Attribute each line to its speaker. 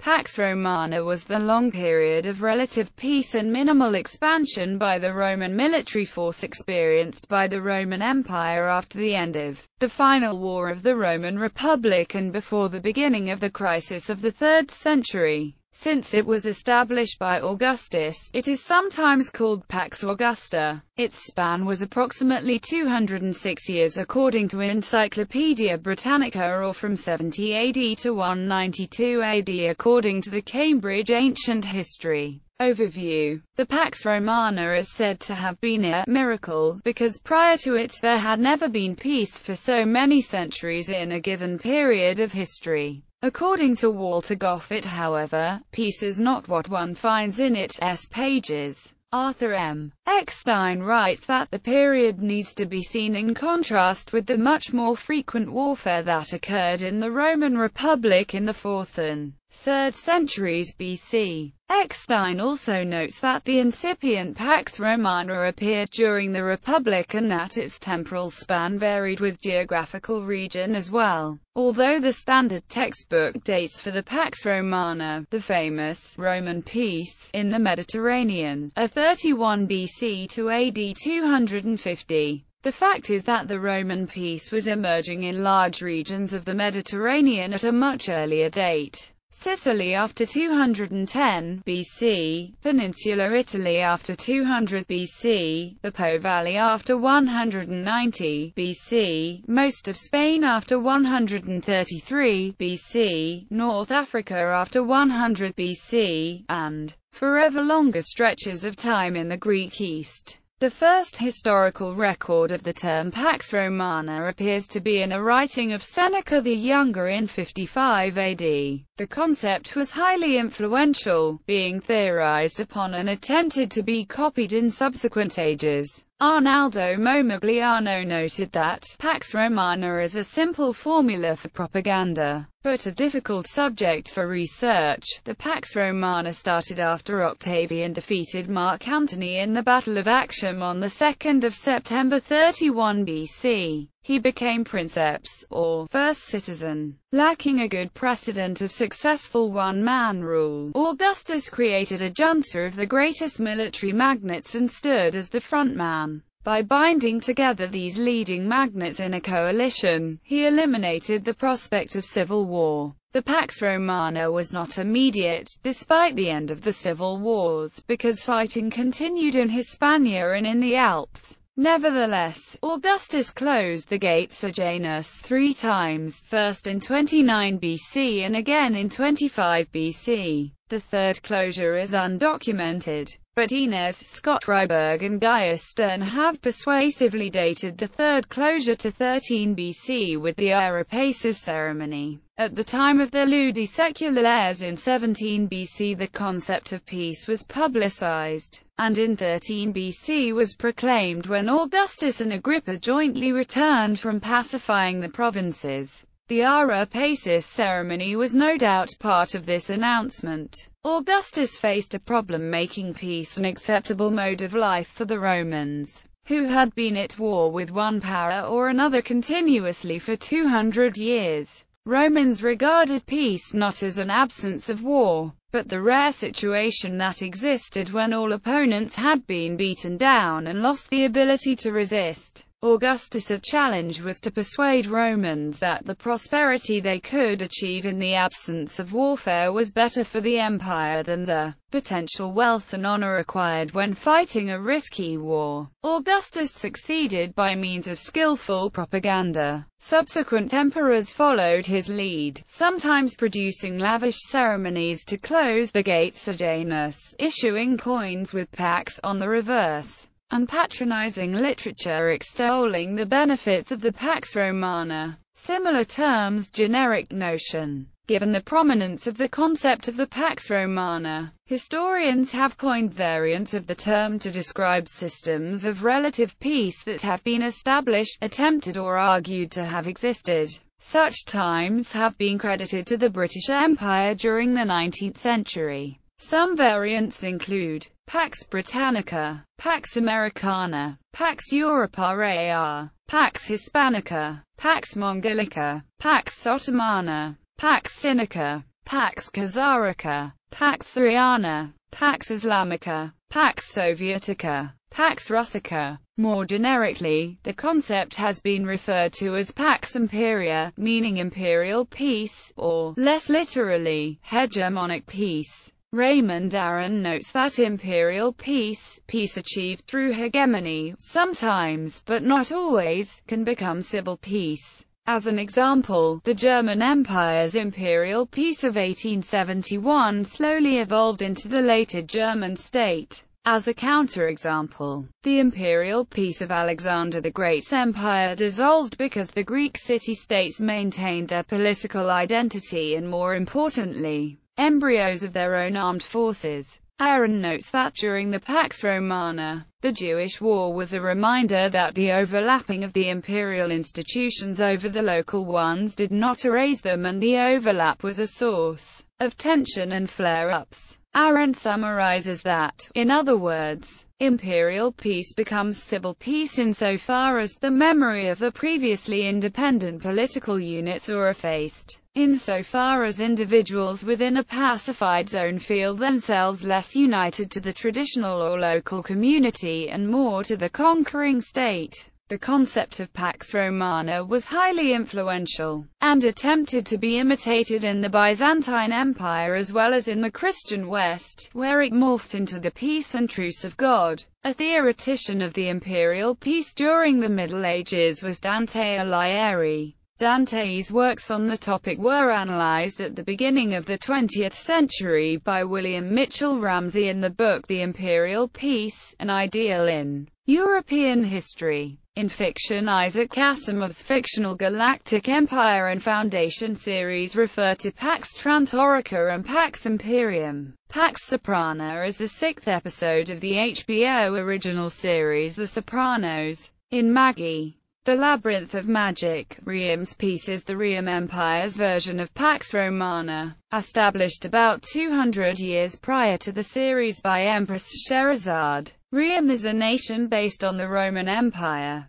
Speaker 1: Pax Romana was the long period of relative peace and minimal expansion by the Roman military force experienced by the Roman Empire after the end of the final war of the Roman Republic and before the beginning of the crisis of the 3rd century. Since it was established by Augustus, it is sometimes called Pax Augusta. Its span was approximately 206 years according to Encyclopaedia Britannica, or from 70 AD to 192 AD according to the Cambridge Ancient History. Overview. The Pax Romana is said to have been a miracle, because prior to it there had never been peace for so many centuries in a given period of history. According to Walter Goffett, however, peace is not what one finds in its pages. Arthur M. Eckstein writes that the period needs to be seen in contrast with the much more frequent warfare that occurred in the Roman Republic in the 4th and 3rd centuries BC. Eckstein also notes that the incipient Pax Romana appeared during the Republic and that its temporal span varied with geographical region as well. Although the standard textbook dates for the Pax Romana, the famous Roman peace in the Mediterranean, are 31 BC to AD 250. The fact is that the Roman peace was emerging in large regions of the Mediterranean at a much earlier date. Sicily after 210 BC, Peninsular Italy after 200 BC, the Po Valley after 190 BC, most of Spain after 133 BC, North Africa after 100 BC, and, for ever longer stretches of time in the Greek East. The first historical record of the term Pax Romana appears to be in a writing of Seneca the Younger in 55 AD. The concept was highly influential, being theorized upon and attempted to be copied in subsequent ages. Arnaldo Momigliano noted that Pax Romana is a simple formula for propaganda, but a difficult subject for research. The Pax Romana started after Octavian defeated Mark Antony in the Battle of Actium on the 2nd of September 31 BC. He became princeps, or first citizen. Lacking a good precedent of successful one-man rule, Augustus created a junta of the greatest military magnates and stood as the frontman. By binding together these leading magnates in a coalition, he eliminated the prospect of civil war. The Pax Romana was not immediate, despite the end of the civil wars, because fighting continued in Hispania and in the Alps. Nevertheless, Augustus closed the gate Sejanus 3 times, first in 29 BC and again in 25 BC. The third closure is undocumented, but Inez Scott Ryberg and Gaius Stern have persuasively dated the third closure to 13 BC with the Aeropaces ceremony. At the time of the Ludi Seculares in 17 BC the concept of peace was publicized, and in 13 BC was proclaimed when Augustus and Agrippa jointly returned from pacifying the provinces. The Aeropaces ceremony was no doubt part of this announcement. Augustus faced a problem making peace an acceptable mode of life for the Romans, who had been at war with one power or another continuously for 200 years. Romans regarded peace not as an absence of war, but the rare situation that existed when all opponents had been beaten down and lost the ability to resist. Augustus' challenge was to persuade Romans that the prosperity they could achieve in the absence of warfare was better for the empire than the potential wealth and honor acquired when fighting a risky war. Augustus succeeded by means of skillful propaganda. Subsequent emperors followed his lead, sometimes producing lavish ceremonies to close the gate Sejanus, issuing coins with Pax on the reverse, and patronizing literature extolling the benefits of the Pax Romana. Similar terms, generic notion. Given the prominence of the concept of the Pax Romana, historians have coined variants of the term to describe systems of relative peace that have been established, attempted or argued to have existed. Such times have been credited to the British Empire during the 19th century. Some variants include Pax Britannica, Pax Americana, Pax Europaea, Pax Hispanica, Pax Mongolica, Pax Ottomana, Pax Sinica, Pax Khazarica, Pax Syriana, Pax Islamica, Pax Sovietica, Pax Russica. More generically, the concept has been referred to as Pax Imperia, meaning imperial peace, or, less literally, hegemonic peace. Raymond Aron notes that imperial peace, peace achieved through hegemony, sometimes, but not always, can become civil peace. As an example, the German Empire's imperial peace of 1871 slowly evolved into the later German state. As a counterexample, the imperial peace of Alexander the Great's empire dissolved because the Greek city-states maintained their political identity and, more importantly, embryos of their own armed forces. Aron notes that during the Pax Romana, the Jewish War was a reminder that the overlapping of the imperial institutions over the local ones did not erase them, and the overlap was a source of tension and flare-ups. Aron summarizes that, in other words, imperial peace becomes civil peace insofar as the memory of the previously independent political units are effaced, insofar as individuals within a pacified zone feel themselves less united to the traditional or local community and more to the conquering state. The concept of Pax Romana was highly influential, and attempted to be imitated in the Byzantine Empire as well as in the Christian West, where it morphed into the peace and truce of God. A theoretician of the imperial peace during the Middle Ages was Dante Alighieri. Dante's works on the topic were analyzed at the beginning of the 20th century by William Mitchell Ramsey in the book The Imperial Peace, An Ideal in European History. In fiction, Isaac Asimov's fictional Galactic Empire and Foundation series refer to Pax Trantorica and Pax Imperium. Pax Soprana is the sixth episode of the HBO original series The Sopranos. In Maggie, The Labyrinth of Magic, Riem's Peace is the Riem Empire's version of Pax Romana, established about 200 years prior to the series by Empress Sherazade. Riem is a nation based on the Roman Empire.